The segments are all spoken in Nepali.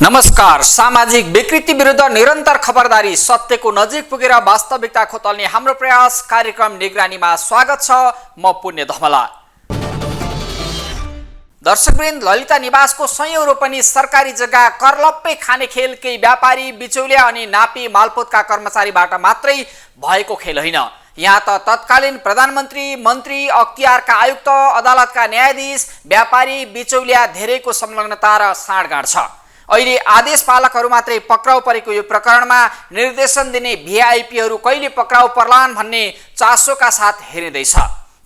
नमस्कार। सामाजिक विकृति विरुद्ध निरन्तर खबरदारी, सत्यको नजिक पुगेर वास्तविकता खोतल्ने हाम्रो प्रयास कार्यक्रम निगरानीमा स्वागत छ। म पुण्य धमला। दर्शकवृन्द, ललिता निवासको सयौं रोपनी सरकारी जग्गा करलप्पै खाने खेल केही व्यापारी, बिचौलिया अनि नापी मालपोतका कर्मचारीबाट मात्रै भएको खेल होइन। यहाँ त तत्कालीन प्रधानमन्त्री, मन्त्री, अख्तियारका आयुक्त, अदालतका न्यायाधीश, व्यापारी, बिचौलिया धेरैको संलग्नता र साँडगाँड छ। अहिले आदेश पालकहरू मात्रै पक्राउ परेको यो प्रकरणमा निर्देशन दिने भिआइपीहरू कहिले पक्राउ पर्लान् भन्ने चासोका साथ हेरिँदैछ।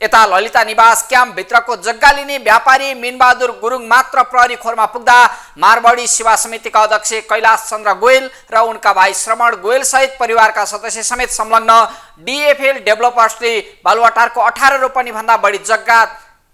यता ललिता निवास क्याम्पभित्रको जग्गा लिने व्यापारी मिनबहादुर गुरुङ मात्र प्रहरी खोरमा पुग्दा मारवाडी सेवा समितिका अध्यक्ष कैलाश चन्द्र गोयल र उनका भाइ श्रवण गोयल सहित परिवारका सदस्य समेत संलग्न डिएफएल डेभलपर्सले बालुवाटारको 18 रोपनी भन्दा बढी जग्गा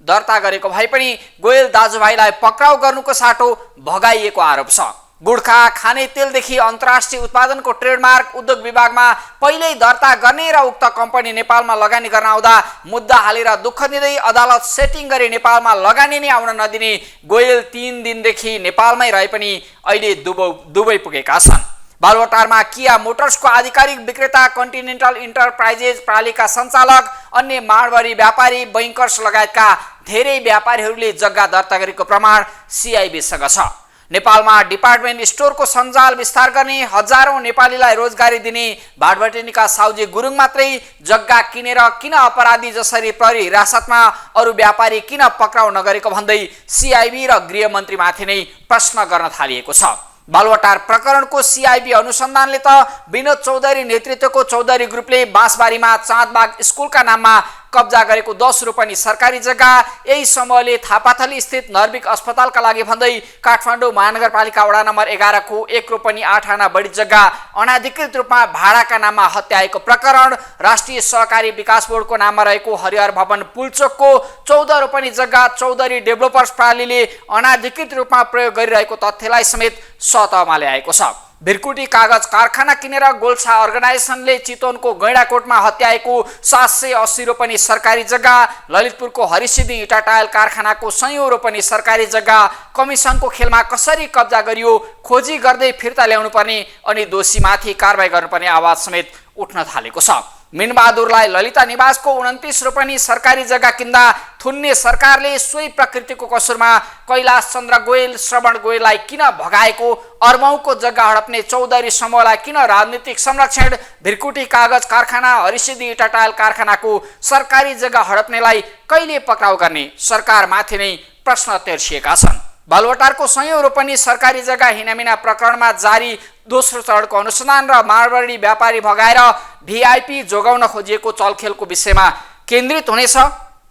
दर्ता गरेको भए पनि गोयल दाजुभाइलाई पक्राउ गर्नुको साटो भगाइएको आरोप छ। गुड्खा, खाने तेलदेखि अन्तर्राष्ट्रिय उत्पादनको ट्रेडमार्क उद्योग विभागमा पहिल्यै दर्ता गर्ने र उक्त कम्पनी नेपालमा लगानी गर्न आउँदा मुद्दा हालेर दुःख दिँदै अदालत सेटिङ गरी नेपालमा लगानी नै आउन नदिने गोयल 3 दिनदेखि नेपालमै रहे पनि अहिले दुबई पुगेका छन्। बालुवाटारमा किया मोटर्सको आधिकारिक विक्रेता कन्टिनेन्टल इन्टरप्राइजेज प्रालीका सञ्चालक, अन्य मारवाडी व्यापारी, बैंकर्स लगायतका धेरै व्यापारीहरूले जग्गा दर्ता गरेको प्रमाण सिआइबीसँग छ। नेपालमा डिपार्टमेन्ट स्टोरको सञ्जाल विस्तार गर्ने, हजारौं नेपालीलाई रोजगारी दिने भाटभटेनीका साउजी गुरुङ मात्रै जग्गा किनेर किन अपराधी जसरी प्रहरी हिरासतमा, अरू व्यापारी किन पक्राउ नगरेको भन्दै सिआइबी र गृहमन्त्रीमाथि नै प्रश्न गर्न थालिएको छ। बालुवाटार प्रकरणको सिआइबी अनुसन्धानले त विनोद चौधरी नेतृत्वको चौधरी ग्रुपले बाँसबारीमा चाँदबाग स्कुलका नाममा कब्जा गरेको 10 रोपनी सरकारी जग्गा, यही समूहले थापाथली स्थित नर्विक अस्पतालका लागि भन्दै काठमाडौँ महानगरपालिका वडा नम्बर 11 को 1 रोपनी 8 आना बढी जग्गा अनाधिकृत रूपमा भाडाका नाममा हत्याएको प्रकरण, राष्ट्रिय सहकारी विकास बोर्डको नाममा रहेको हरिहर भवन पुलचोकको 14 रोपनी जग्गा चौधरी डेभलपर्स प्रालीले अनाधिकृत रूपमा प्रयोग गरिरहेको तथ्यलाई समेत सतहमा ल्याएको छ। भिरकुटी कागज कारखाना किनेर गोल्छा अर्गनाइजेसनले चितवनको गैंडाकोटमा हत्याएको 780 रोपनी सरकारी जग्गा, ललितपुरको हरिसिद्धि इटा टायल कारखानाको सयौं रोपनी सरकारी जग्गा कमिसनको खेलमा कसरी कब्जा गरियो खोजी गर्दै फिर्ता ल्याउनु पर्ने अनि दोषीमाथि कारबाही गर्नुपर्ने आवाज समेत उठ्न थालेको छ। मिनबहादुरलाई ललिता निवासको 29 रोपनी सरकारी जग्गा किन्दा थुन्ने सरकारले सोही प्रकृतिको कसुरमा कैलाश चन्द्र गोयल, श्रवण गोयललाई किन भगाएको, अर्बौंको जग्गा हडप्ने चौधरी समूहलाई किन राजनीतिक संरक्षण, भिरकुटी कागज कारखाना, हरिसिद्धि इटा टायल कारखानाको सरकारी जग्गा हडप्नेलाई कहिले पक्राउ गर्ने सरकारमाथि नै प्रश्न तेर्सिएका छन्। बालुवाटारको सयौं रोपनी सरकारी जग्गा हिनामिना प्रकरणमा जारी दोस्रो चरणको अनुसन्धान र मारवाडी व्यापारी भगाएर भिआइपी जोगाउन खोजिएको चलखेलको विषयमा केन्द्रित हुनेछ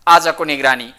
आजको निगरानी।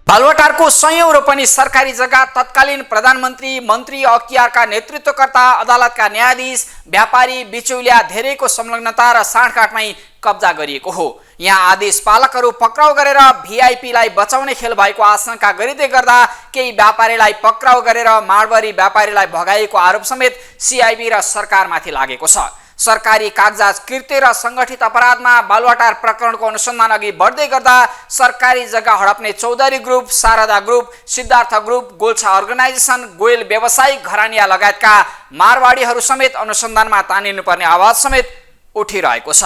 बालुवाटारको सयौं रोपनी सरकारी जग्गा तत्कालीन प्रधानमन्त्री, मन्त्री, अख्तियारका नेतृत्वकर्ता, अदालतका न्यायाधीश, व्यापारी, बिचौलिया धेरैको संलग्नता र साँठगाँठमै कब्जा गरिएको हो। यहाँ आदेश पालकहरू पक्राउ गरेर भिआइपीलाई बचाउने खेल भएको आशंका गरिँदै गर्दा केही व्यापारीलाई पक्राउ गरेर मारवाडी व्यापारीलाई भगाइएको आरोप समेत सिआइबी र सरकारमाथि लागेको छ। सरकारी कागजात कृत्य र संगठित अपराधमा बालुवाटार प्रकरणको अनुसन्धान अघि बढ्दै गर्दा सरकारी जग्गा हडप्ने Chaudhary group, Sharda group, Siddhartha group, Golchha organisation, Goyal व्यावसायिक घरानिया लगायतका मारवाडीहरू समेत अनुसन्धानमा तानिनुपर्ने आवाज समेत उठिरहेको छ।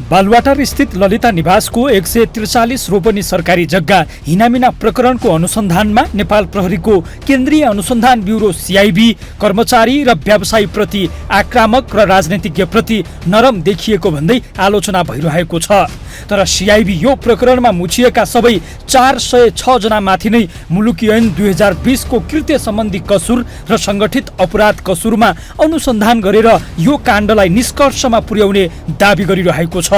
बालुवाटार स्थित ललिता निवासको 143 रोपनी सरकारी जग्गा हिनामिना प्रकरणको अनुसन्धानमा नेपाल प्रहरीको केन्द्रीय अनुसन्धान ब्युरो सिआइबी कर्मचारी र व्यवसायी प्रति आक्रामक र राजनीतिज्ञ प्रति नरम देखिएको भन्दै आलोचना भइरहेको छ। तर सिआइबी यो प्रकरणमा मुछिएका सबै 406 जनामाथि नै मुलुकी ऐन 2020 को कृत्य सम्बन्धी कसुर र संगठित अपराध कसुरमा अनुसन्धान गरेर यो काण्डलाई निष्कर्षमा पुर्याउने दाबी गरिरहेको छ।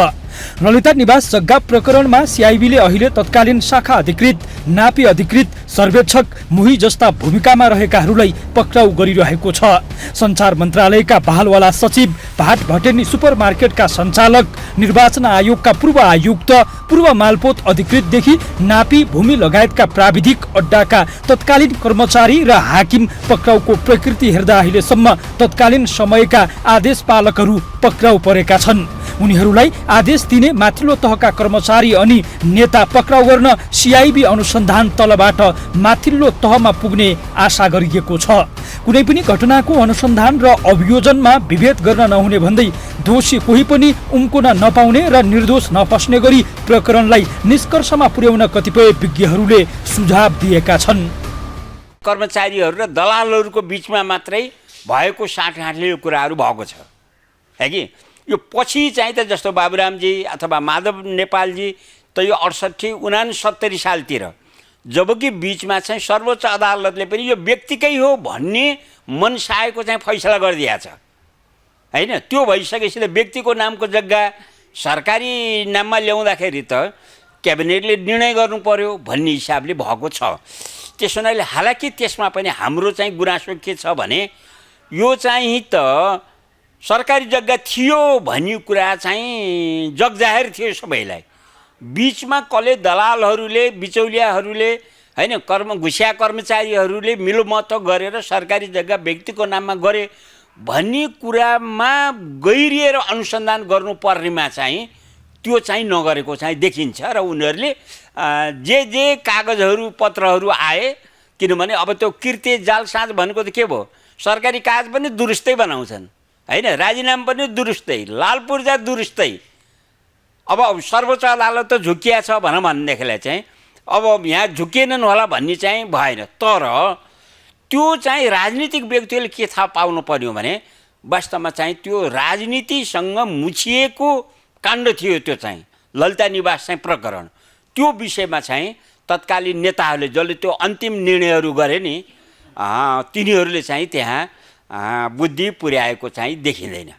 ललिता निवास जग्गा प्रकरणमा सिआइबीले अहिले तत्कालीन शाखा अधिकृत, नापी अधिकृत, सर्वेक्षक, मुही जस्ता भूमिकामा रहेकाहरूलाई पक्राउ गरिरहेको छ। सञ्चार मन्त्रालयका बहालवाला सचिव, भाटभटेनी सुपरमार्केटका सञ्चालक, निर्वाचन आयोगका पूर्व आयुक्त, पूर्व मालपोत अधिकृतदेखि नापी भूमि लगायतका प्राविधिक अड्डाका तत्कालीन कर्मचारी र हाकिम पक्राउको प्रकृति हेर्दा अहिलेसम्म तत्कालीन समयका आदेश पालकहरू पक्राउ परेका छन्। उनीहरूलाई आदेश दिने माथिल्लो तहका कर्मचारी अनि नेता पक्राउ गर्न सिआइबी अनुसन्धान तलबाट माथिल्लो तहमा पुग्ने आशा गरिएको छ। कुनै पनि घटनाको अनुसन्धान र अभियोजनमा विभेद गर्न नहुने भन्दै दोषी कोही पनि उम्कुन नपाउने र निर्दोष नफस्ने गरी प्रकरणलाई निष्कर्षमा पुर्याउन कतिपय विज्ञहरूले सुझाव दिएका छन्। कर्मचारीहरू र दलालहरूको बिचमा मात्रै भएको साँठगाँठले यो कुराहरू भएको छ है कि यो पछि चाहिँ त जस्तो बाबुरामजी अथवा माधव नेपालजी त यो 68-69 सालतिर जबकि बिचमा चाहिँ सर्वोच्च अदालतले पनि यो व्यक्तिकै हो भन्ने मनसायको चाहिँ फैसला गरिदिएको छ हैन। त्यो भइसकेपछि त व्यक्तिको नामको जग्गा सरकारी नाममा ल्याउँदाखेरि त क्याबिनेटले निर्णय गर्नु पर्यो भन्ने हिसाबले भएको छ। त्यसो हुनाले हालाकि त्यसमा पनि हाम्रो चाहिँ गुनासो के छ भने यो चाहिँ त सरकारी जग्गा थियो भन्ने कुरा चाहिँ जगजाहेर थियो सबैलाई। बिचमा कसले दलालहरूले बिचौलियाहरूले हैन घुसिया कर्मचारीहरूले मिलोमत गरेर सरकारी जग्गा व्यक्तिको नाममा गरे भन्ने कुरामा गहिरिएर अनुसन्धान गर्नुपर्नेमा चाहिँ त्यो चाहिँ नगरेको चाहिँ देखिन्छ र उनीहरूले जे कागजहरू पत्रहरू आए किनभने अब त्यो कृत्य जालसाज भनेको त के भयो सरकारी कागज पनि दुरुस्तै बनाउँछन् हैन, राजीनामा पनि दुरुस्तै, लालपुर्जा दुरुस्तै। अब सर्वोच्च अदालत त झुकिया छ भनेदेखिलाई चाहिँ अब यहाँ झुकिएनन् होला भन्ने चाहिँ भएन। तर त्यो चाहिँ राजनीतिक व्यक्तिले के थाहा पाउनु पर्यो भने वास्तवमा चाहिँ त्यो राजनीतिसँग मुछिएको काण्ड थियो। त्यो चाहिँ ललिता निवास चाहिँ प्रकरण त्यो विषयमा चाहिँ तत्कालीन नेताहरूले जसले त्यो अन्तिम निर्णयहरू गरे नि तिनीहरूले चाहिँ त्यहाँ बुद्धि पुर्याएको चाहिँ देखिँदैन।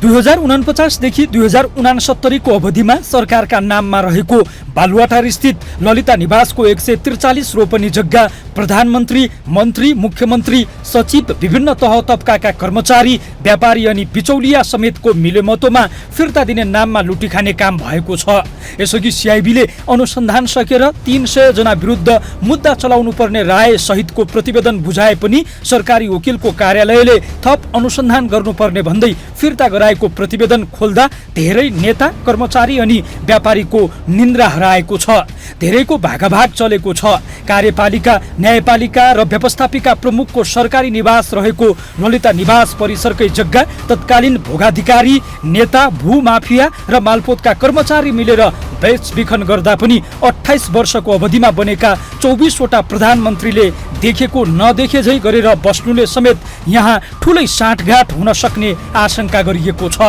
2049 देखि 2069 को अवधिमा सरकारका नाममा रहेको बालुवाटार स्थित ललिता निवासको 143 रोपनी जग्गा प्रधानमन्त्री, मन्त्री, मुख्यमन्त्री, सचिव, विभिन्न तह तबकाका कर्मचारी, व्यापारी अनि बिचौलिया समेतको मिलेमतोमा फिर्ता दिने नाममा लुटी खाने काम भएको छ। यसअघि सिआइबीले अनुसन्धान सकेर 300 जना विरुद्ध मुद्दा चलाउनु पर्ने राय सहितको प्रतिवेदन बुझाए पनि सरकारी वकिलको कार्यालयले थप अनुसन्धान गर्नुपर्ने भन्दै फिर्ता गराएको प्रतिवेदन खोल्दा धेरै नेता, कर्मचारी अनि व्यापारीको निन्द्रा हराएको छ। धेरैको भागाभाग चलेको छ। कार्यपालिका, न्यायपालिका र व्यवस्थापिका प्रमुखको सरकारी निवास रहेको ललिता निवास परिसरकै जग्गा तत्कालीन भोगाधिकारी, नेता, भूमाफिया र मालपोतका कर्मचारी मिलेर बेचबिखन गर्दा पनि 28 वर्षको अवधिमा बनेका 24 वटा प्रधानमन्त्रीले देखेको नदेखे झै गरेर बस्नुले समेत यहाँ ठुलै साँठगाँठ हुन सक्ने आशंका गरिएको छ।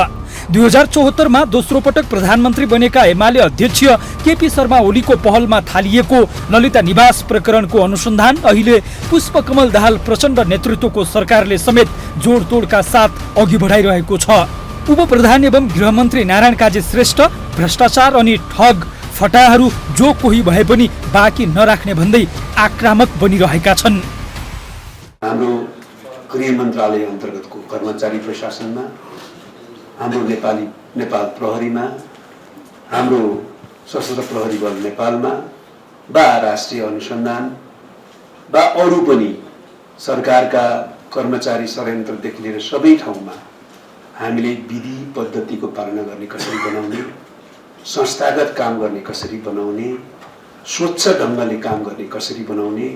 2074 मा दोस्रो पटक प्रधानमन्त्री बनेका एमाले अध्यक्ष केपी शर्मा ओलीको पहलमा थालिएको ललिता निवास प्रकरणको अनुसन्धान अहिले पुष्पकमल दाहाल प्रचण्ड नेतृत्वको सरकारले समेत जोडतोडका साथ अघि बढाइरहेको छ। उपप्रधान एवं गृहमन्त्री नारायण काजी श्रेष्ठ भ्रष्टाचार अनि ठग फटाहरू जो कोही भए पनि बाँकी नराख्ने भन्दै आक्रामक बनिरहेका छन्। हाम्रो गृह मन्त्रालय अन्तर्गतको कर्मचारी प्रशासनमा, हाम्रो नेपाल प्रहरीमा, हाम्रो सशस्त्र प्रहरी बल नेपालमा वा राष्ट्रिय अनुसन्धान वा अरू पनि सरकारका कर्मचारी संयन्त्रदेखि लिएर सबै ठाउँमा हामीले विधि पद्धतिको पालना गर्ने कसरी बनाउने, संस्थागत काम गर्ने कसरी बनाउने, स्वच्छ ढङ्गले काम गर्ने कसरी बनाउने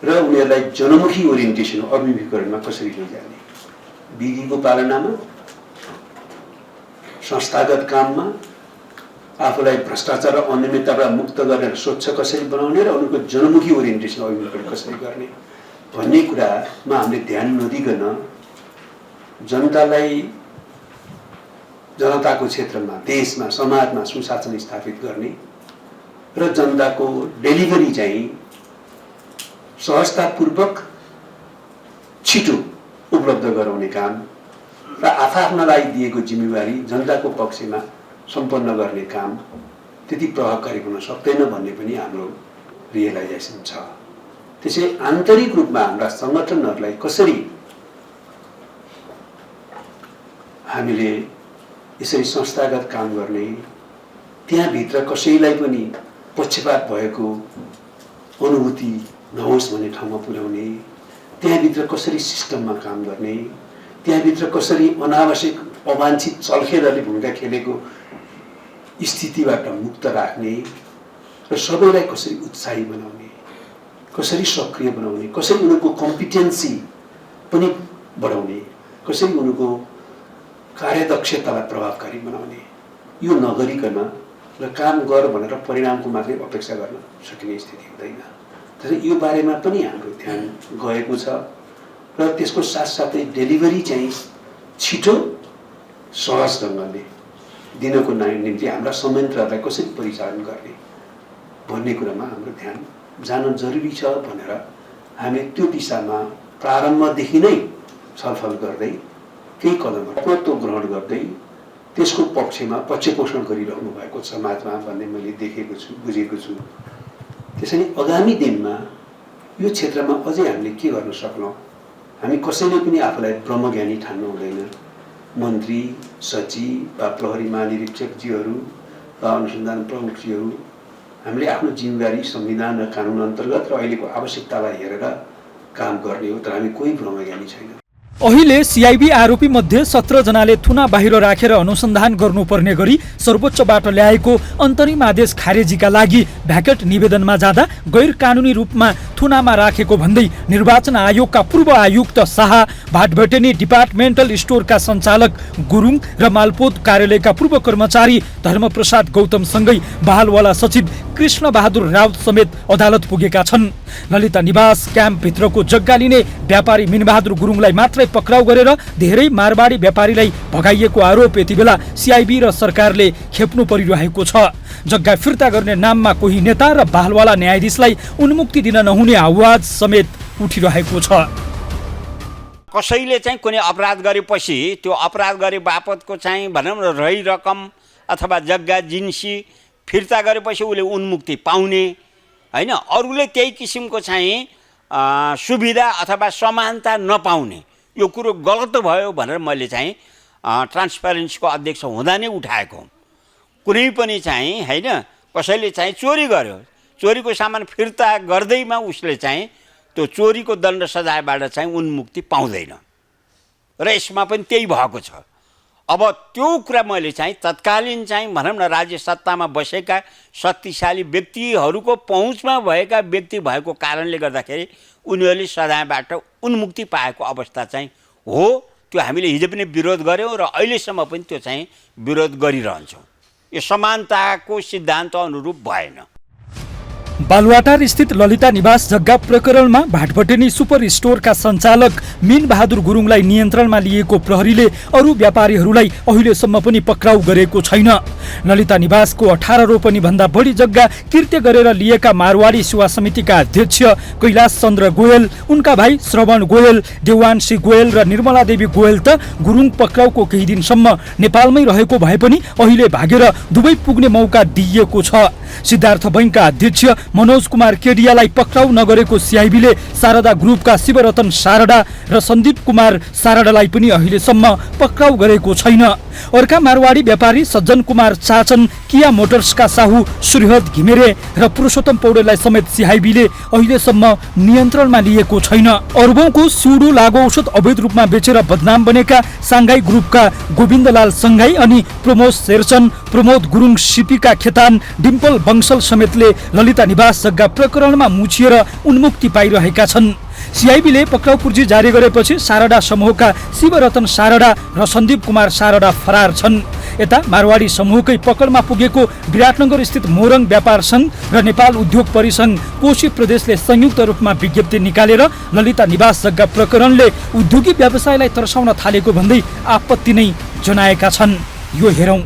र उनीहरूलाई जनमुखी ओरिएन्टेसन अभिमुखीकरणमा कसरी लैजाने, विधिको पालनामा, संस्थागत काममा आफूलाई भ्रष्टाचार र अनियमितताबाट मुक्त गरेर स्वच्छ कसरी बनाउने र उनीहरूको जनमुखी ओरिएन्टेसन अभिमुखीकरण कसरी गर्ने भन्ने कुरामा हामीले ध्यान नदिकन जनताको क्षेत्रमा, देशमा, समाजमा सुशासन स्थापित गर्ने र जनताको डेलिभरी चाहिँ सहजतापूर्वक छिटो उपलब्ध गराउने काम र आफ्नालाई दिएको जिम्मेवारी जनताको पक्षमा सम्पन्न गर्ने काम त्यति प्रभावकारी हुन सक्दैन भन्ने पनि हाम्रो रियलाइजेसन छ। त्यसै आन्तरिक रूपमा हाम्रा संगठनहरूलाई कसरी हामीले यसरी संस्थागत काम गर्ने, त्यहाँभित्र कसैलाई पनि पक्षपात भएको अनुभूति नहोस् भन्ने ठाउँमा पुर्याउने, त्यहाँभित्र कसरी सिस्टममा काम गर्ने, त्यहाँभित्र कसरी अनावश्यक अवाञ्छित चलखेलहरूले भूमिका खेलेको स्थितिबाट मुक्त राख्ने र सबैलाई कसरी उत्साही बनाउने, कसरी सक्रिय बनाउने, कसरी उनीहरूको कम्पिटेन्सी पनि बढाउने, कसरी उनीहरूको कार्यदक्षतालाई प्रभावकारी बनाउने, यो नगरिकन र काम गर भनेर परिणामको मात्रै अपेक्षा गर्न सकिने स्थिति हुँदैन। त्यसैले यो बारेमा पनि हाम्रो ध्यान गएको छ र त्यसको साथसाथै डेलिभरी चाहिँ छिटो सहज ढङ्गले दिनको निम्ति हाम्रा संयन्त्रहरूलाई कसरी परिचालन गर्ने भन्ने कुरामा हाम्रो ध्यान जान जरुरी छ भनेर हामी त्यो दिशामा प्रारम्भदेखि नै छलफल गर्दै केही कदमहरू ग्रहण गर्दै त्यसको पक्षमा पक्षपोषण गरिरहनु भएको छ समाजमा भन्ने मैले देखेको छु, बुझेको छु। त्यसैले आगामी दिनमा यो क्षेत्रमा अझै हामीले के गर्न सक्छौँ, हामी कसैले पनि आफूलाई ब्रह्मज्ञानी ठान्नु हुँदैन। मन्त्री, सचिव वा प्रहरी महानिरीक्षकजीहरू वा अनुसन्धान प्रमुखजीहरू हामीले आफ्नो जिम्मेवारी संविधान र कानुन अन्तर्गत र अहिलेको आवश्यकतालाई हेरेर काम गर्ने हो, तर हामी कोही ब्रह्मज्ञानी छैन। अहिले सिआइबी आरोपी मध्ये 17 जनाले थुना बाहिर राखेर अनुसन्धान गर्नुपर्ने गरी सर्वोच्चबाट ल्याएको अन्तरिम आदेश खारेजीका लागि भ्याकेट निवेदनमा जाँदा गैर कानुनी रूपमा थुनामा राखेको भन्दै निर्वाचन आयोगका पूर्व आयुक्त शाह, भाटभटेनी डिपार्टमेन्टल स्टोरका सञ्चालक गुरुङ र मालपोत कार्यालयका पूर्व कर्मचारी धर्मप्रसाद गौतमसँगै बहालवाला सचिव कृष्ण बहादुर राउत समेत अदालत पुगेका छन्। ललिता निवास क्याम्पभित्रको जग्गा लिने व्यापारी मिनबहादुर गुरुङलाई मात्रै पक्राउ गरेर धेरै मारवाडी व्यापारीलाई भगाइएको आरोप यति बेला सिआइबी र सरकारले खेप्नु परिरहेको छ। जग्गा फिर्ता गर्ने नाममा कोही नेता र बहालवाला न्यायाधीशलाई उन्मुक्ति दिन नहुने आवाज समेत उठिरहेको छ। कसैले चाहिँ कुनै अपराध गरेपछि त्यो अपराध गरे बापतको चाहिँ भनौँ न रही रकम अथवा जग्गा जिन्सी फिर्ता गरेपछि उसले उन्मुक्ति पाउने हैन, अरूले त्यही किसिमको चाहिँ सुविधा अथवा समानता नपाउने, यो कुरो गलत भयो भनेर मैले चाहिँ ट्रान्सपेरेन्सीको अध्यक्ष हुँदा नै उठाएको। कुनै पनि चाहिँ हैन कसैले चाहिँ चोरी गर्यो, चोरीको सामान फिर्ता गर्दैमा उसले चाहिँ त्यो चोरीको दण्ड सजायबाट चाहिँ उन्मुक्ति पाउँदैन र यसमा पनि त्यही भएको छ। अब त्यो कुरा मैले चाहिँ तत्कालीन चाहिँ भनौँ न राज्य सत्तामा बसेका शक्तिशाली व्यक्तिहरूको पहुँचमा भएका व्यक्ति भएको कारणले गर्दाखेरि उनीहरूले सजायबाट उन्मुक्ति पाएको अवस्था चाहिँ हो। त्यो हामीले हिजो पनि विरोध गऱ्यौँ र अहिलेसम्म पनि त्यो चाहिँ विरोध गरिरहन्छौँ। यो समानताको सिद्धान्त अनुरूप भएन। बालुवाटार स्थित ललिता निवास जग्गा प्रकरणमा भाटभटेनी सुपर स्टोरका सञ्चालक मिनबहादुर गुरुङलाई नियन्त्रणमा लिएको प्रहरीले अरू व्यापारीहरूलाई अहिलेसम्म पनि पक्राउ गरेको छैन। ललिता निवासको 18 रोपनी भन्दा बढी जग्गा कृत्य गरेर लिएका मारवाडी सेवा समितिका अध्यक्ष कैलाश चन्द्र गोयल, उनका भाइ श्रवण गोयल, देवानसी गोयल र निर्मला देवी गोयल त गुरुङ पक्राउको केही दिनसम्म नेपालमै रहेको भए पनि अहिले भागेर दुबई पुग्ने मौका दिइएको छ। सिद्धार्थ बैंकका अध्यक्ष मनोज कुमार केडियालाई पक्राउ नगरेको सिआइबीले शारदा ग्रुपका शिवरतन सारडा र सन्दीप कुमार सारडालाई पनि अहिलेसम्म पक्राउ गरेको छैन। अर्का मारवाडी व्यापारी सज्जन कुमार चाचन, किया मोटर्सका साहु सूर्यहद घिमिरे र पुरुषोत्तम पौडेललाई समेत सिआइबीले अहिलेसम्म नियन्त्रणमा लिएको छैन। अरबौंको सुडो लागु औषध अवैध रूपमा बेचेर बदनाम बनेका साङ्घाई ग्रुपका गोविन्दलाल सङ्घाई अनि प्रमोद शेरचन, प्रमोद गुरुङ सिपीका खेतान, डिम्पल बंसल समेतले ललिता निवास जग्गा प्रकरणमा मुछिएर उन्मुक्ति पाइरहेका छन्। सिआइबीले पक्राउ पूर्जी जारी गरेपछि सारडा समूहका शिवरतन सारडा र सन्दीप कुमार सारडा फरार छन्। यता मारवाडी समूहकै पकडमा पुगेको विराटनगर स्थित मोरङ व्यापार सङ्घ र नेपाल उद्योग परिसङ्घ कोशी प्रदेशले संयुक्त रूपमा विज्ञप्ति निकालेर ललिता निवास जग्गा प्रकरणले उद्योगी व्यवसायलाई तर्साउन थालेको भन्दै आपत्ति नै जनाएका छन्। यो हेरौं।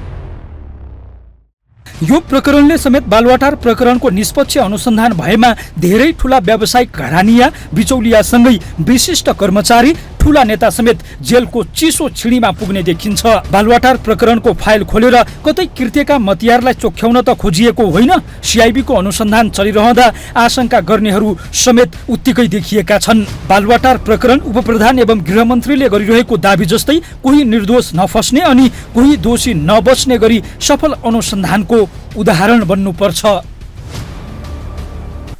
यो प्रकरणले समेत बालुवाटार प्रकरणको निष्पक्ष अनुसन्धान भएमा धेरै ठूला व्यावसायिक घरानिया, बिचौलियासँगै विशिष्ट कर्मचारी, ठूला नेता समेत जेलको चिसो छिडीमा पुग्ने देखिन्छ। बालुवाटार प्रकरणको फाइल खोलेर कतै कृत्यका मतियारलाई चोख्याउन त खोजिएको होइन। सिआइबीको अनुसन्धान चलिरहँदा आशंका गर्नेहरू समेत उत्तिकै देखिएका छन्। बालुवाटार प्रकरण उपप्रधान एवं गृहमन्त्रीले गरिरहेको दाबी जस्तै कोही निर्दोष नफस्ने अनि कोही दोषी नबच्ने गरी सफल अनुसन्धानको उदाहरण बन्नुपर्छ।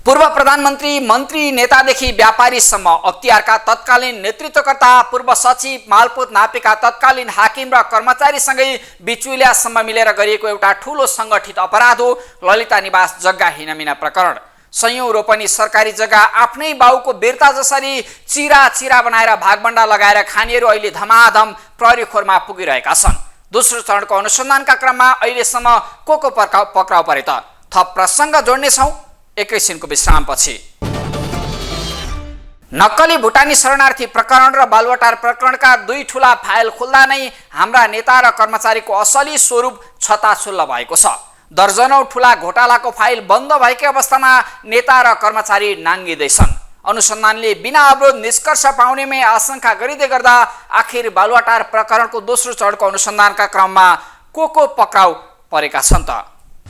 पूर्व प्रधानमन्त्री, मन्त्री, नेतादेखि व्यापारीसम्म अख्तियारका तत्कालीन नेतृत्वकर्ता, पूर्व सचिव, मालपोत नापेका तत्कालीन हाकिम र कर्मचारीसँगै बिचुलियासम्म मिलेर गरिएको एउटा ठूलो सङ्गठित अपराध हो ललिता निवास जग्गा हिनामिना प्रकरण। सयौं रोपनी सरकारी जग्गा आफ्नै बाउको बेर्ता जसरी चिरा बनाएर भागबण्डा लगाएर खानीहरू अहिले धमाधम प्रहरी खोरमा पुगिरहेका छन्। दोस्रो चरणको अनुसन्धानका क्रममा अहिलेसम्म को पक्राउ परे त? थप प्रसङ्ग जोड्नेछौँ एकैछिनको विश्रामपछि। नक्कली भुटानी शरणार्थी प्रकरण र बालुवाटार प्रकरणका दुई ठूला फाइल खुल्दा नै हाम्रा नेता र कर्मचारीको असली स्वरूप छताछुल्ल भएको छ। दर्जनौं ठूला घोटालाको फाइल बन्द भएकै अवस्थामा नेता र कर्मचारी नाङ्गिँदैछन्। अनुसन्धानले बिना अवरोध निष्कर्ष पाउनेमै आशंका गरिँदै गर्दा आखिर बालुवाटार प्रकरणको दोस्रो चरणको अनुसन्धानका क्रममा को पक्राउ परेका छन् त?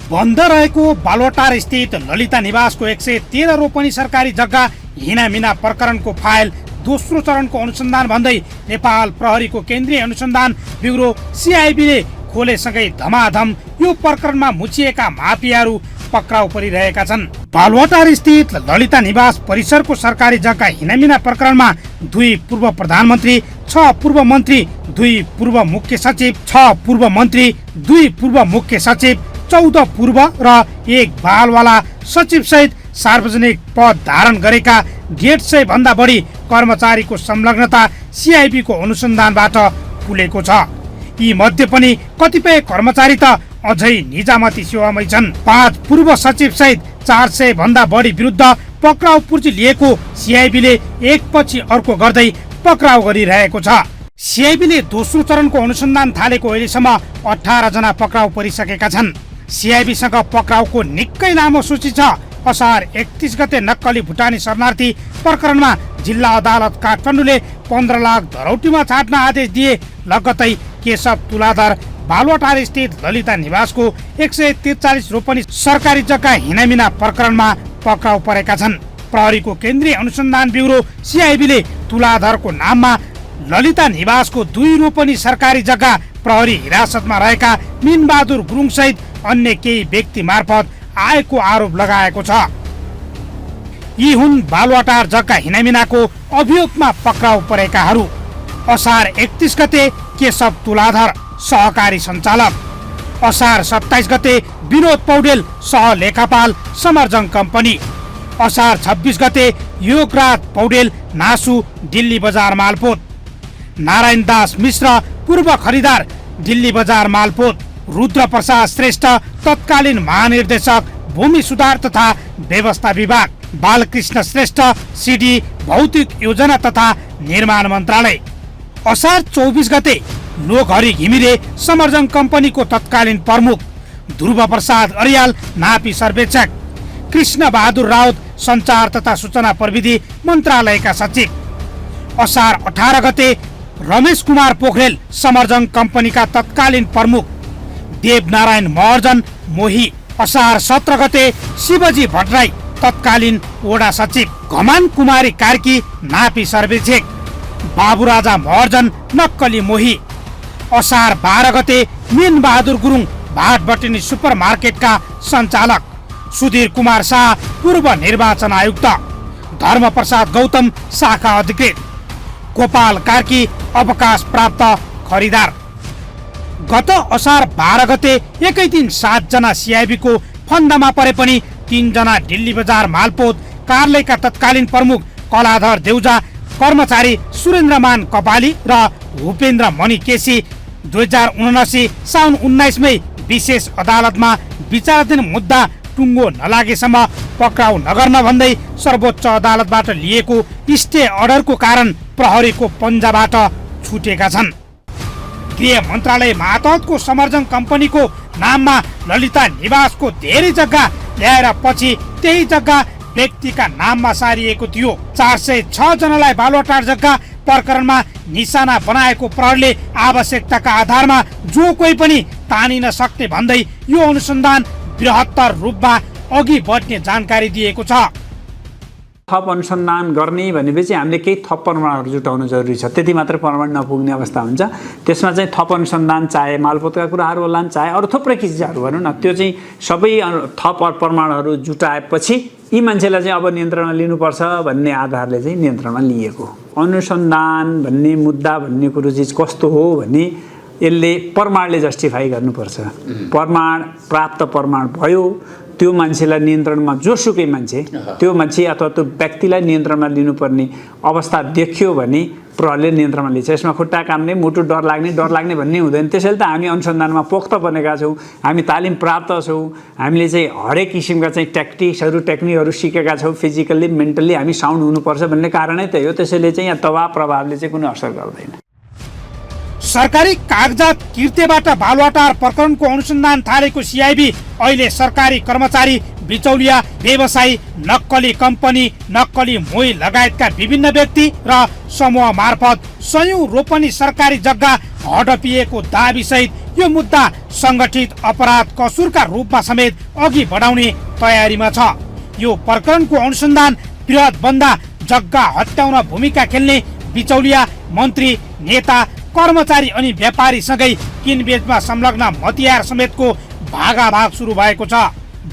बन्द रहेको बालुवाटार स्थित ललिता निवासको 113 रोपनी सरकारी जग्गा हिनामिना प्रकरणको फाइल दोस्रो चरणको अनुसन्धान भन्दै नेपाल प्रहरीको केन्द्रीय अनुसन्धान ब्युरो सिआइबीले खोलेसँगै धमाधम यो प्रकरणमा मुछिएका माफियाहरू पक्राउ परिरहेका छन्। बालुवाटार स्थित ललिता निवास परिसरको सरकारी जग्गा हिनामिना प्रकरणमा 2 पूर्व प्रधानमन्त्री, 6 पूर्व मन्त्री, 2 पूर्व मुख्य सचिव, 6 पूर्व मन्त्री, 2 पूर्व मुख्य सचिव, 14 पूर्व र 1 बालवाला सचिव सहित सार्वजनिक पद धारण गरेका 150 भन्दा बढी कर्मचारीको संलग्नता सिआइबीको अनुसन्धानबाट खुलेको छ। यी मध्ये पनि कतिपय कर्मचारी त अझै निजामती सेवामै छन्। 5 पूर्व सचिव सहित 400 भन्दा बढी विरुद्ध पक्राउ पूर्जी लिएको सिआइबीले एकपछि अर्को गर्दै पक्राउ गरिरहेको छ। सिआइबीले दोस्रो चरणको अनुसन्धान थालेको अहिलेसम्म 18 जना पक्राउ परिसकेका छन्। सिआइबीसँग पक्राउको निकै लामो सूची छ। असार 31 गते नक्कली भुटानी शरणार्थी प्रकरणमा जिल्ला अदालत काठमाडौँले 15 लाख धरौटीमा छाड्न आदेश दिए। लगत्तै केशव तुलाधर बालुवाटार स्थित ललिता निवासको 143 रोपनी सरकारी जग्गा हिनामिना प्रकरणमा पक्राउ परेका छन्। प्रहरीको केन्द्रीय अनुसन्धान ब्युरो सिआइबीले तुलाधरको नाममा ललिता निवासको 2 रोपनी सरकारी जग्गा प्रहरी हिरासतमा रहेका मिनबहादुर गुरुङ सहित अन्य केही व्यक्ति मार्फत आएको आरोप लगाएको छ। यी हुन् बालुवाटार जग्गा हिनामिनाको अभियोगमा पक्राउ परेकाहरू। असार 31 गते केशव तुलाधर सहकारी सञ्चालक, असार 27 गते विनोद पौडेल सहलेखापाल समर्जङ कम्पनी, असार 26 गते योगराज पौडेल नासु दिल्ली बजार मालपोत, नारायण दास मिश्र पूर्व खरिदार दिल्ली बजार मालपोत, रुद्र प्रसाद श्रेष्ठ तत्कालीन महानिर्देशक भूमि सुधार तथा व्यवस्था विभाग, बालकृष्ण श्रेष्ठ सिडी भौतिक योजना तथा निर्माण मन्त्रालय, असार 24 गते लोकहरि घिमिरे समर्जङ कम्पनीको तत्कालीन प्रमुख, ध्रुव प्रसाद अर्याल नापी सर्वेक्षक, कृष्ण बहादुर राउत सञ्चार तथा सूचना प्रविधि मन्त्रालयका सचिव, असार 18 गते रमेश कुमार पोखरेल समर्जङ कम्पनीका तत्कालीन प्रमुख, देवनारायण महर्जन मोही, असार 17 गते शिवजी भट्टराई तत्कालीन वडा सचिव, घमान कुमारी कार्की नापी सर्वेक्षक, बाबुराजा महर्जन नक्कली मोही, असार 12 गते मिन बहादुर गुरुङ भाटबटिनी सुपर मार्केटका सञ्चालक, सुधीर कुमार शाह पूर्व निर्वाचन आयुक्त, धर्म प्रसाद गौतम शाखा अधिकृत, गोपाल कार्की अवकाश प्राप्त खरिदार। गत असार 12 गते एकै दिन 7 जना सिआइबीको फन्दामा परे पनि 3 जना दिल्ली बजार मालपोत कार्यालयका तत्कालीन प्रमुख कलाधर देउजा, कर्मचारी सुरेन्द्रमान कपाली र भूपेन्द्र मणि केसी 2079 साउन 19 मै विशेष अदालतमा विचाराधीन मुद्दा टुङ्गो नलागेसम्म पक्राउ नगर्न भन्दै सर्वोच्च अदालतबाट लिएको स्टे अर्डरको कारण प्रहरीको पन्जाबाट छुटेका छन्। गृह मन्त्रालय मातहतको समर्जङ कम्पनीको नाममा ललिता निवासको धेरै जग्गा ल्याएर पछि त्यही जग्गा व्यक्तिका नाममा सारिएको थियो। 406 जनालाई बालुवाटार जग्गा प्रकरणमा निशाना बनाएको प्रहरीले आवश्यकताका आधारमा जो कोही पनि तानिन सक्ने भन्दै यो अनुसन्धान बृहत्तर रूपमा अघि बढ्ने जानकारी दिएको छ। थप अनुसन्धान गर्ने भनेपछि हामीले केही थप प्रमाणहरू जुटाउनु जरुरी छ। त्यति मात्र प्रमाण नपुग्ने अवस्था हुन्छ। त्यसमा चाहिँ थप अनुसन्धान चाहे मालपोतका कुराहरू होलान्, चाहे अरू थुप्रै चिजहरू भनौँ न, त्यो चाहिँ सबै थप प्रमाणहरू जुटाएपछि यी मान्छेलाई चाहिँ अब नियन्त्रणमा लिनुपर्छ भन्ने आधारले चाहिँ नियन्त्रणमा लिएको। अनुसन्धान भन्ने मुद्दा भन्ने कुरो चाहिँ कस्तो हो भने यसले प्रमाणले जस्टिफाई गर्नुपर्छ। प्राप्त प्रमाण भयो, त्यो मान्छेलाई नियन्त्रणमा जोसुकै मान्छे त्यो मान्छे अथवा त्यो व्यक्तिलाई नियन्त्रणमा लिनुपर्ने अवस्था देखियो भने प्रहरीले नियन्त्रणमा लिन्छ। यसमा खुट्टा काम्ने, मुटु डर लाग्ने भन्ने हुँदैन। त्यसैले त हामी अनुसन्धानमा पोख्त बनेका छौँ, हामी तालिम प्राप्त छौँ, हामीले चाहिँ हरेक किसिमका चाहिँ टेक्निकहरू सिकेका छौँ। फिजिकल्ली मेन्टल्ली हामी साउन्ड हुनुपर्छ भन्ने कारणै त्यही हो। त्यसैले चाहिँ यहाँ दबाव प्रभावले चाहिँ कुनै असर गर्दैन। सरकारी कागजात किर्तेबाट बालुवाटार प्रकरणको अनुसन्धान थालेको सिआइबी अहिले सरकारी कर्मचारी, बिचौलिया, व्यवसायी, नक्कली कम्पनी, नक्कली मोही लगायतका विभिन्न व्यक्ति र समूह मार्फत सयौं रोपनी सरकारी जग्गा हडपिएको दाबीसहित यो मुद्दा संगठित अपराध कसुरका रूपमा समेत अघि बढाउने तयारीमा छ। यो प्रकरणको अनुसन्धान बृहतभन्दा जग्गा हत्याउन भूमिका खेल्ने बिचौलिया, मन्त्री, नेता, कर्मचारी अनि व्यापारीसँगै किनबेचमा संलग्न मतियार समेतको भागाभाग सुरु भएको छ।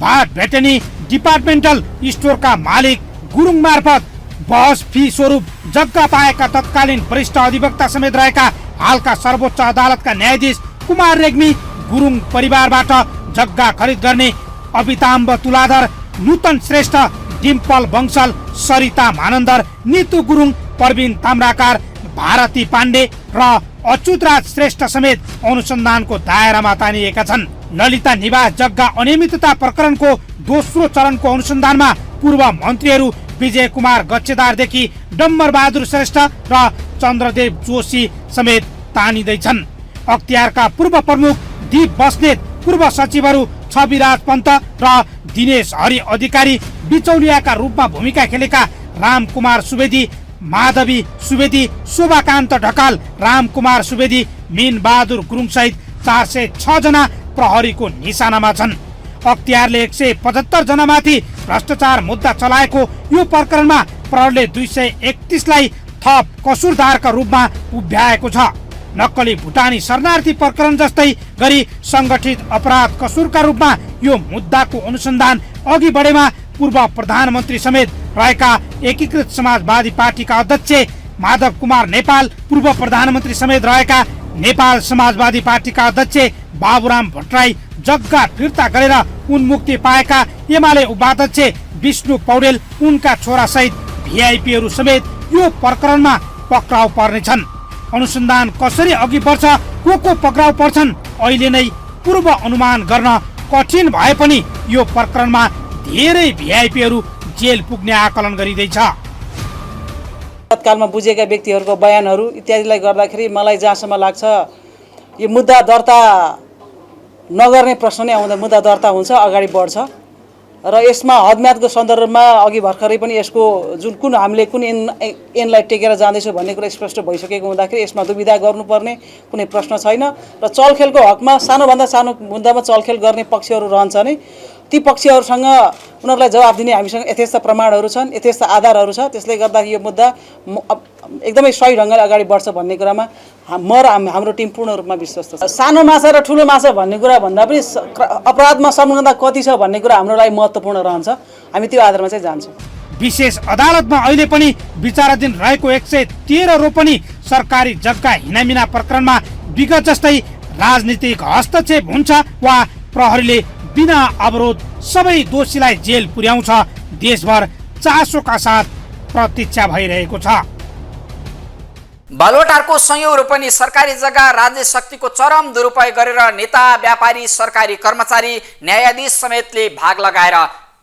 भाट भेटेनी डिपार्टमेन्टल स्टोरका मालिक गुरुङ मार्फत बहस फी स्वरूप जग्गा पाएका तत्कालीन वरिष्ठ अधिवक्ता समेत रहेका हालका सर्वोच्च अदालतका न्यायाधीश कुमार रेग्मी, गुरुङ परिवारबाट जग्गा खरिद गर्ने अभिताम्ब तुलाधर, नूतन श्रेष्ठ, डिम्पल बंसल, सरिता मानन्दर, नितु गुरुङ, प्रवीण ताम्राकार, भारती पाण्डे र अच्युतराज श्रेष्ठ समेत अनुसन्धानको दायरामा तानिएका छन्। ललिता निवास जग्गा अनियमितता प्रकरणको दोस्रो चरणको अनुसन्धानमा पूर्व मन्त्रीहरू विजय कुमार गच्छेदारदेखि डम्बर बहादुर श्रेष्ठ र चन्द्रदेव जोशी समेत तानिँदैछन्। अख्तियारका पूर्व प्रमुख दीप बस्नेत, पूर्व सचिवहरू छविराज पन्त र दिनेश हरि अधिकारी, बिचौलियाका रूपमा भूमिका खेलेका रामकुमार सुवेदी, माधवी सुवेदी, शोभाकान्त ढकाल, रामकुमार सुवेदी, मीन बहादुर गुरुङ सहित 406 जना प्रहरीको निशानामा छन्। अख्तियारले 175 जनामाथि भ्रष्टाचार मुद्दा चलाएको यो प्रकरणमा प्रहरीले 231 लाई थप कसुरदारका रूपमा उभ्याएको छ। नक्कली भुटानी शरणार्थी प्रकरण जस्तै गरी संगठित अपराध कसुरका रूपमा यो मुद्दाको अनुसन्धान अघि बढेमा पूर्व प्रधानमन्त्री समेत रहेका एकीकृत समाजवादी पार्टीका अध्यक्ष माधव कुमार नेपाल, पूर्व प्रधानमन्त्री समेत रहेका नेपाल समाजवादी पार्टीका अध्यक्ष बाबुराम भट्टराई, जग्गा फिर्ता गरेर उन्मुक्ति पाएका एमाले उपाध्यक्ष विष्णु पौडेल, उनका छोरा सहित भिआइपीहरू समेत यो प्रकरणमा पक्राउ पर्नेछन्। अनुसन्धान कसरी अघि बढ्छ, को पक्राउ पर्छन्, अहिले नै पूर्व अनुमान गर्न कठिन भए पनि यो प्रकरणमा धेरै भिआइपीहरू जेल पुग्ने आकलन गरिँदैछ। तत्कालमा बुझेका व्यक्तिहरूको बयानहरू इत्यादिलाई गर्दाखेरि मलाई जहाँसम्म लाग्छ यो मुद्दा दर्ता नगर्ने प्रश्न नै आउँदा मुद्दा दर्ता हुन्छ, अगाडि बढ्छ र यसमा हदम्यादको सन्दर्भमा अघि भर्खरै पनि यसको कुन हामीले कुन ऐनलाई टेकेर जाँदैछौँ भन्ने कुरा स्पष्ट भइसकेको हुँदाखेरि यसमा दुविधा गर्नुपर्ने कुनै प्रश्न छैन र चलखेलको हकमा सानोभन्दा सानो मुद्दामा चलखेल गर्ने पक्षहरू रहन्छ नै। ती पक्षहरूसँग उनीहरूलाई जवाफ दिने हामीसँग यथेष्ट प्रमाणहरू छन्, यथेष्ट आधारहरू छ। त्यसले गर्दा यो मुद्दा एकदमै सही ढङ्गले अगाडि बढ्छ भन्ने कुरामा म र हाम्रो टिम पूर्ण रूपमा विश्वस्त छ। सानो माछा र ठुलो माछा भन्ने कुरा भन्दा पनि अपराधमा संलग्नता कति छ भन्ने कुरा हाम्रो लागि महत्त्वपूर्ण रहन्छ। हामी त्यो आधारमा चाहिँ जान्छौँ। विशेष अदालतमा अहिले पनि विचाराधीन रहेको 113 रोपनी सरकारी जग्गा हिनामिना प्रकरणमा विगत जस्तै राजनीतिक हस्तक्षेप हुन्छ वा प्रहरीले बिना अवरोध सबै दोषीलाई जेल पुर्याउँछ, देशभर चासोका साथ प्रतीक्षा भइरहेको छ। बालुवाटारको सयौं रोपनी सरकारी जग्गा राज्य शक्तिको चरम दुरुपयोग गरेर नेता, व्यापारी, सरकारी कर्मचारी, न्यायाधीश समेतले भाग लगाएर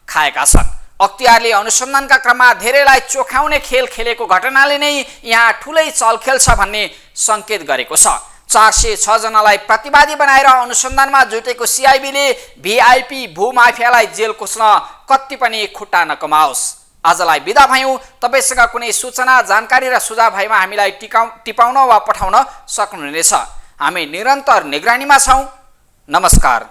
खाएका छन्। अख्तियारले अनुसन्धानका क्रममा धेरैलाई चोखाउने खेल खेलेको घटनाले नै यहाँ ठुलै चलखेल छ भन्ने संकेत गरेको छ। 406 जनालाई प्रतिवादी बनाएर अनुसन्धानमा जुटेको सिआइबीले भिआइपी भूमाफियालाई जेल कोस्न कति पनि खुट्टा नकमाओस्। आजलाई बिदा भयौँ। तपाईसँग कुनै सूचना, जानकारी र सुझाव भएमा हामीलाई टिपाउन वा पठाउन सक्नुहुनेछ। हामी निरन्तर निगरानीमा छौँ। नमस्कार।